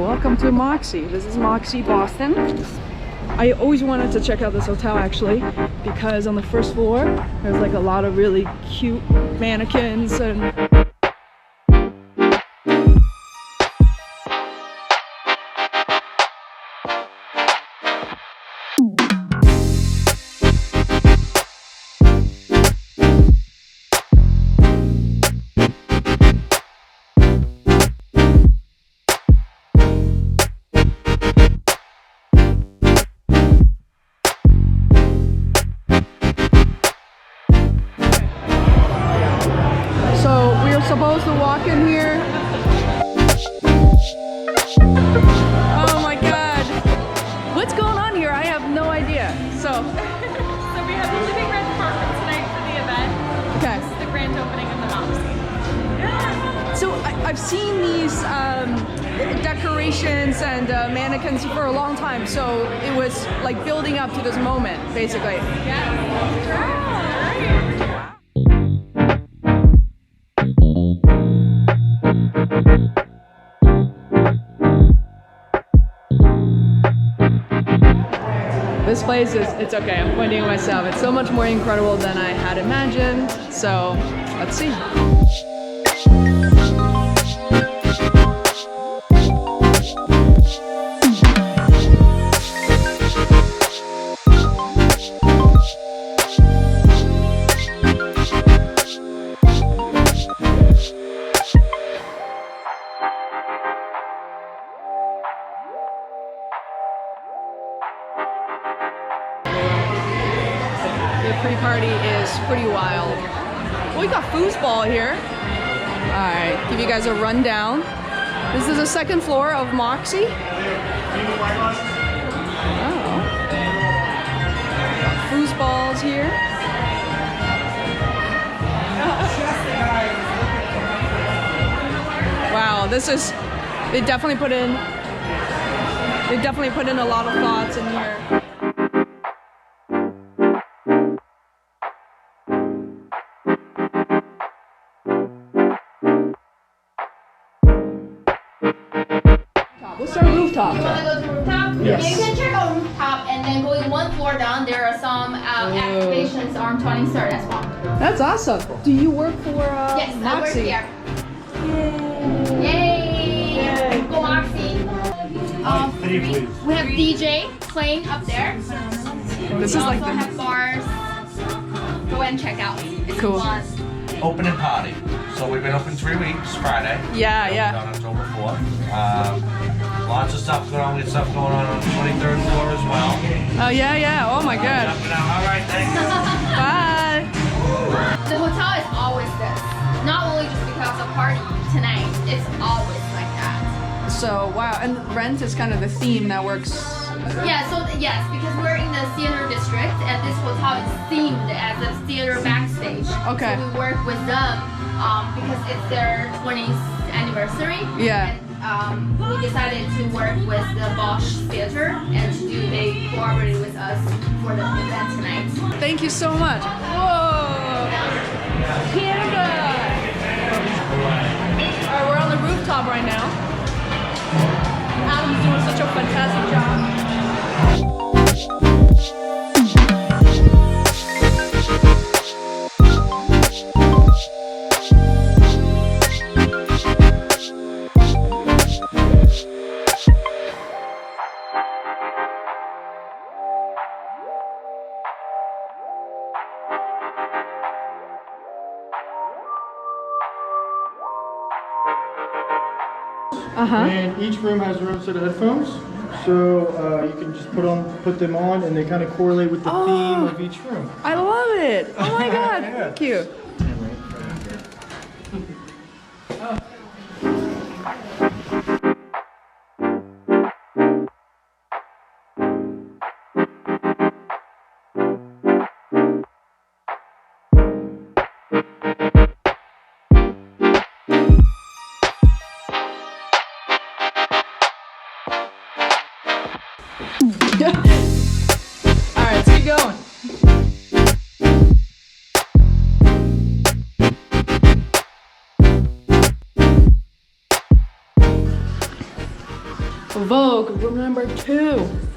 welcome to Moxie. This is Moxie, Boston. I always wanted to check out this hotel actually because on the first floor there's like a lot of really cute mannequins and supposed to walk in here. Oh my god. What's going on here? I have no idea. So we have the living red carpet tonight for the event. Okay. This is the grand opening of the Moxie. Yeah. So I've seen these decorations and mannequins for a long time. So it was like building up to this moment, basically. Yeah. This place is, it's okay, I'm pointing at myself. It's so much more incredible than I had imagined. So let's see. The pre-party is pretty wild. Well, we got foosball here. Alright, give you guys a rundown. This is the second floor of Moxie. Oh. Got foosballs here. Wow, this is, they definitely put in a lot of thoughts in here. What's our rooftop? You want to go to rooftop? Yes. Yeah, you can check out rooftop and then going one floor down, there are some activations on 23rd as well. That's awesome. Do you work for Yes, Moxie? I work here. Yay! Go Moxie. We have DJ playing up there. This We is like also have bars. Go and check out. It's Cool. fun. Opening party. So we've been open 3 weeks, Friday. Yeah, yeah. On October 4th. Lots of stuff going on. We have stuff going on the 23rd floor as well. Oh yeah, yeah. Oh my god. All right, thanks. Bye. The hotel is always this. Not only just because of party tonight, it's always like that. So wow, and rent is kind of the theme that works. Yeah, so yes, because we're in the theater district and this hotel is themed as a theater backstage. Okay. So we work with them because it's their 20th anniversary. Yeah. And we decided to work with the Bosch Theater and to do a collaborative with us for the event tonight. Thank you so much. Whoa. Canada. Alright, we're on the rooftop right now. Adam's doing such a fantastic job. And each room has their own set of headphones, so you can just put them on, and they kind of correlate with the theme of each room. I love it. Oh my god, Yeah. thank you. Alright, let's keep going. Vogue, room number 2.